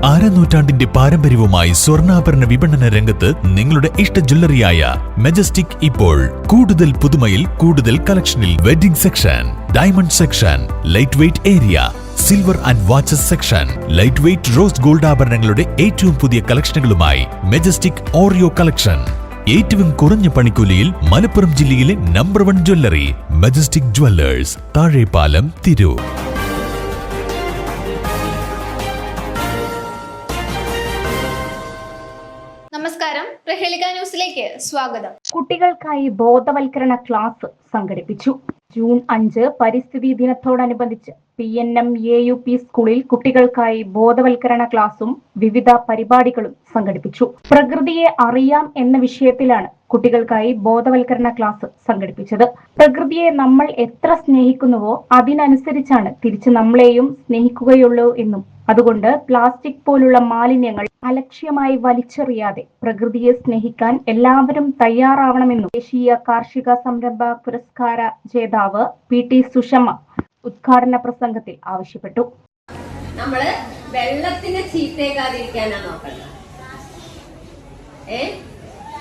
അരനൂറ്റാണ്ടിന്റെ പാരമ്പര്യവുമായി സ്വർണ്ണാഭരണ വിപണന രംഗത്ത് നിങ്ങളുടെ ഇഷ്ട ജ്വല്ലറിയായ മെജസ്റ്റിക് ഇപ്പോൾ കൂടുതൽ പുതുമയിൽ കൂടുതൽ കളക്ഷനിൽ wedding section, diamond section, light weight area, silver and watches section, light weight rose gold ആഭരണങ്ങളുടെ ഏറ്റവും പുതിയ കളക്ഷനുകളുമായി മെജസ്റ്റിക് ഓറിയോ കളക്ഷൻ. ഏറ്റവും കുറഞ്ഞ പണിക്കൂലിയിൽ മലപ്പുറം ജില്ലയിലെ number 1 jewellery majestic Jewellers, Thazhepalam, Tirur. നമസ്കാരം, പ്രഹേളിക ന്യൂസിലേക്ക് സ്വാഗതം. കുട്ടികൾക്കായി ബോധവൽക്കരണ ക്ലാസ് സംഘടിപ്പിച്ചു. ജൂൺ 5 പരിസ്ഥിതി ദിനത്തോടനുബന്ധിച്ച് PNM-AUP സ്കൂളിൽ കുട്ടികൾക്കായി ബോധവൽക്കരണ ക്ലാസും വിവിധ പരിപാടികളും സംഘടിപ്പിച്ചു. പ്രകൃതിയെ അറിയാം എന്ന വിഷയത്തിലാണ് കുട്ടികൾക്കായി ബോധവൽക്കരണ ക്ലാസ് സംഘടിപ്പിച്ചത്. പ്രകൃതിയെ നമ്മൾ എത്ര സ്നേഹിക്കുന്നുവോ അതിനനുസരിച്ചാണ് തിരിച്ച് നമ്മളെയും സ്നേഹിക്കുകയുള്ളൂ എന്നും, അതുകൊണ്ട് പ്ലാസ്റ്റിക് പോലുള്ള മാലിന്യങ്ങൾ അലക്ഷ്യമായി വലിച്ചെറിയാതെ പ്രകൃതിയെ സ്നേഹിക്കാൻ എല്ലാവരും തയ്യാറാവണമെന്നും ദേശീയ കാർഷിക സംരംഭ പുരസ്കാര ജേതാവ് PT സുഷമ ഉദ്ഘാടന പ്രസംഗത്തിൽ ആവശ്യപ്പെട്ടു. നമ്മള് വെള്ളത്തിന് ചീത്തേക്കാതിരിക്കാനാണ് നോക്കുന്നത്.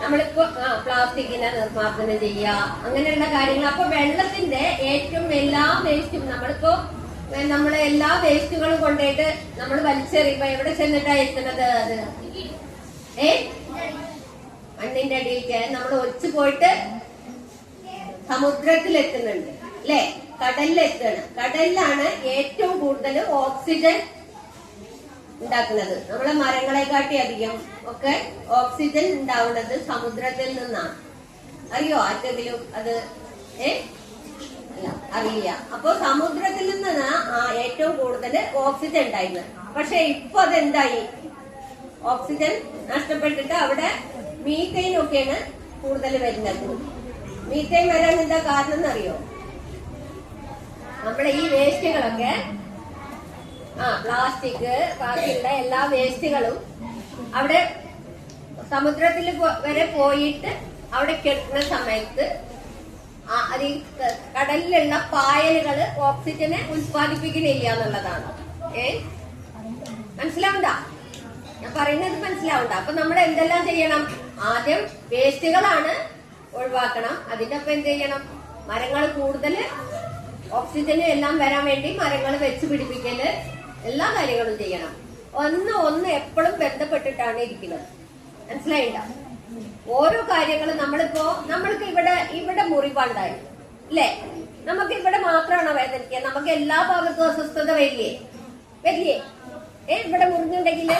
നമ്മളിപ്പോ പ്ലാസ്റ്റിക്കിനെ നിർമ്മാർജ്ജനം ചെയ്യുക, അങ്ങനെയുള്ള കാര്യങ്ങൾ. അപ്പൊ വെള്ളത്തിന്റെ ഏറ്റവും എല്ലാ വേസ്റ്റും നമ്മള് എല്ലാ വേസ്റ്റുകളും കൊണ്ടുപോയിട്ട് നമ്മൾ വലിച്ചെറിയുമ്പോ എവിടെ ചെന്നിട്ടാ എത്തുന്നത്? അത് മണ്ണിന്റെ അടിയിലേക്ക് നമ്മൾ ഒലിച്ചു പോയിട്ട് സമുദ്രത്തിലെത്തുന്നുണ്ട്, അല്ലെ? കടലിലെത്തണം. കടലിലാണ് ഏറ്റവും കൂടുതൽ ഓക്സിജൻ ഉണ്ടാക്കുന്നത്. നമ്മളെ മരങ്ങളെക്കാട്ടി അധികം ഒക്കെ ഓക്സിജൻ ഉണ്ടാവുന്നത് സമുദ്രത്തിൽ നിന്നാണ്. അറിയോ ആർക്കെങ്കിലും അത്? അറിയില്ല. അപ്പൊ സമുദ്രത്തിൽ നിന്നാണ് ഏറ്റവും കൂടുതൽ ഓക്സിജൻ ഉണ്ടായിരുന്നത്. പക്ഷെ ഇപ്പൊ അതെന്തായി? ഓക്സിജൻ നഷ്ടപ്പെട്ടിട്ട് അവിടെ മീഥൈൻ ഒക്കെയാണ് കൂടുതൽ വരുന്നത്. മീഥൈൻ വരാൻ എന്താ കാരണം എന്നറിയോ? നമ്മുടെ ഈ വേസ്റ്റുകളൊക്കെ പ്ലാസ്റ്റിക്, ബാക്കിയുള്ള എല്ലാ വേസ്റ്റുകളും അവിടെ സമുദ്രത്തിൽ വരെ പോയിട്ട് അവിടെ കെട്ടുന്ന സമയത്ത് അത് ഈ കടലിലുള്ള പായലുകള് ഓക്സിജനെ ഉത്പാദിപ്പിക്കുന്നില്ല എന്നുള്ളതാണ്. മനസ്സിലാവണ്ട? ഞാൻ പറയുന്നത് മനസ്സിലാവണ്ട? അപ്പൊ നമ്മൾ എന്തെല്ലാം ചെയ്യണം? ആദ്യം വേസ്റ്റുകളാണ് ഒഴിവാക്കണം. അതിന്റെ ഒപ്പം എന്ത് ചെയ്യണം? മരങ്ങൾ കൂടുതൽ ഓക്സിജനും എല്ലാം വരാൻ വേണ്ടി മരങ്ങൾ വെച്ച് പിടിപ്പിക്കല്, എല്ലാ കാര്യങ്ങളും ചെയ്യണം. ഒന്ന് എപ്പോഴും ബന്ധപ്പെട്ടിട്ടാണ് ഇരിക്കുന്നത്. മനസ്സിലായില്ല? ഓരോ കാര്യങ്ങളും നമ്മൾക്ക് ഇവിടെ മുറിവുണ്ടായി, അല്ലേ? നമുക്ക് ഇവിടെ മാത്രമാണോ വേദനിക്കുക? നമുക്ക് എല്ലാ ഭാഗത്തും അസ്വസ്ഥത വരില്ലേ? ഇവിടെ മുറിഞ്ഞുണ്ടെങ്കിൽ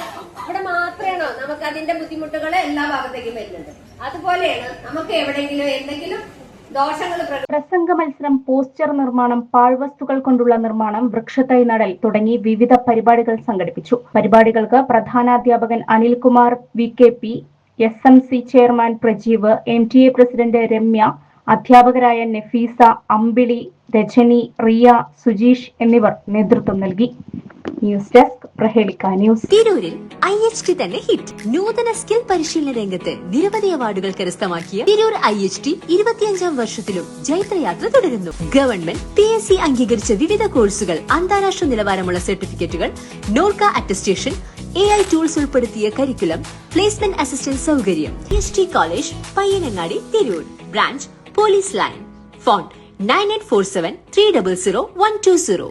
ഇവിടെ മാത്രമാണോ നമുക്ക് അതിന്റെ ബുദ്ധിമുട്ടുകൾ എല്ലാ ഭാഗത്തേക്കും വരുന്നുണ്ട്? അതുപോലെയാണ് നമുക്ക് എവിടെയെങ്കിലും എന്തെങ്കിലും ദോഷങ്ങൾ. പ്രസംഗ മത്സരം, പോസ്റ്റർ നിർമ്മാണം, പാഴ്വസ്തുക്കൾ കൊണ്ടുള്ള നിർമ്മാണം, വൃക്ഷത്തൈ നടൽ തുടങ്ങി വിവിധ പരിപാടികൾ സംഘടിപ്പിച്ചു. പരിപാടികൾക്ക് പ്രധാനാധ്യാപകൻ Anilkumar VKP, SMC chairman Prajeev, MTA president Ramya, അധ്യാപകരായ നഫീസ, അമ്പിളി, രജനി, റിയ, സുജീഷ് എന്നിവർ നേതൃത്വം നൽകി. News desk, Prahelika news. തിരൂരിൽ IHT തന്നെ ഹിറ്റ്. നൂതന സ്കിൽ പരിശീലന രംഗത്ത് നിരവധി അവാർഡുകൾ കരസ്ഥമാക്കിയ തിരൂർ IHT 25ാം വർഷത്തിലും ജൈത്രയാത്ര തുടരുന്നു. ഗവൺമെന്റ് PSC അംഗീകരിച്ച വിവിധ കോഴ്സുകൾ, അന്താരാഷ്ട്ര നിലവാരമുള്ള സർട്ടിഫിക്കറ്റുകൾ, നോർക്ക അറ്റസ്റ്റേഷൻ, AI ടൂൾസ് ഉൾപ്പെടുത്തിയ കരിക്കുലം, പ്ലേസ്മെന്റ് അസിസ്റ്റന്റ് സൗകര്യം. IHT college, Payyanangadi, Tirur. Branch police line. Phone 9847 300 120.